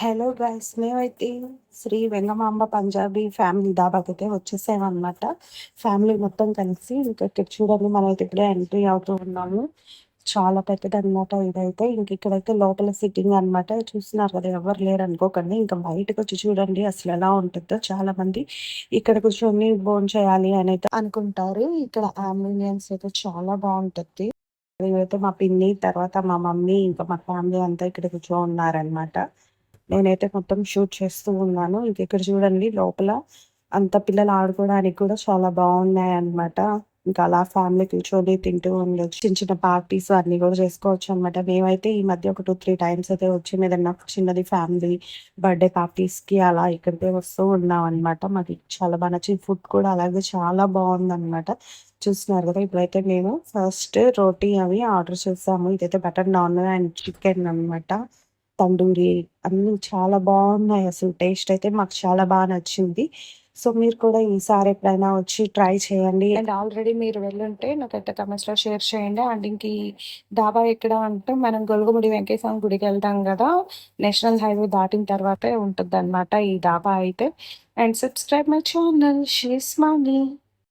Hello guys! మేమైతే Shri Vengamamba Punjabi family ధాబాకైతే వచ్చేసామనమాట. Family మొత్తం కలిసి. ఇంక ఇక్కడ చూడండి మనమైతే ఇప్పుడే ఎంట్రీ అవుతూ ఉన్నాము. చాలా పెద్దదనమాట ఇదైతే. ఇంక ఇక్కడైతే లోపల సిట్టింగ్ అనమాట. చూస్తున్నారు కదా! ఎవరు లేరనుకోకండి. ఇంక బయటకొచ్చి చూడండి అసలెలా ఉంటుందో. చాలా మంది ఇక్కడ కూర్చొని భోంచేయాలి అనైతే అనుకుంటారు. ఇక్కడ అంబియన్స్ అయితే చాలా బావుంటది. మేమైతే మా పిన్ని, తర్వాత మా మమ్మీ, ఇంకా మా ఫ్యామిలీ అంతా ఇక్కడ కూర్చోనున్నారనమాట. నేనైతే మొత్తం షూట్ చేస్తూ ఉన్నాను. ఇంకిక్కడ చూడండి లోపల అంత పిల్లలు ఆడుకోవడానికి కూడా చాలా బాగున్నాయన్నమాట. ఇంకా అలా ఫ్యామిలీ కూర్చొని తింటూ ఉండొచ్చు. చిన్న చిన్న పార్టీస్ అన్నీ కూడా చేసుకోవచ్చనమాట. మేమైతే ఈ మధ్య ఒక 2, 3 టైమ్స్ అయితే వచ్చాము. ఏదన్నా చిన్నది ఫ్యామిలీ బర్త్‌డే పార్టీస్‌కి అలా ఇక్కడికే వస్తూ ఉన్నామనమాట. మాకు చాలా బా నచ్చింది. ఫుడ్ కూడా అలాగే చాలా బాగుందనమాట. చూస్తున్నారు కదా! ఇప్పుడైతే మేము ఫస్ట్ రోటీ అవి ఆర్డర్ చేసాము. ఇదైతే బటర్ నాన్ అండ్ చికెన్ అనమాట. తండూరి అన్నీ చాలా బాగున్నాయి. అసలు టేస్ట్ అయితే మాకు చాలా బా నచ్చింది. సో, మీరు కూడా ఈసారి ఎప్పుడైనా వచ్చి ట్రై చేయండి. అండ్ ఆల్రెడీ మీరు వెళ్ళుంటే నాకైతే కామెంట్స్‌లో షేర్ చేయండి. అండ్ ఇంక ఈ డాబా ఎక్కడ అంటే మనం గొలుగుముడి వెంకటేశ్వర స్వామి గుడికెళ్తాం గదా! నేషనల్ హైవే దాటిన తర్వాతే ఉంటదనమాట ఈ డాబా అయితే. And subscribe my channel. She is smiley.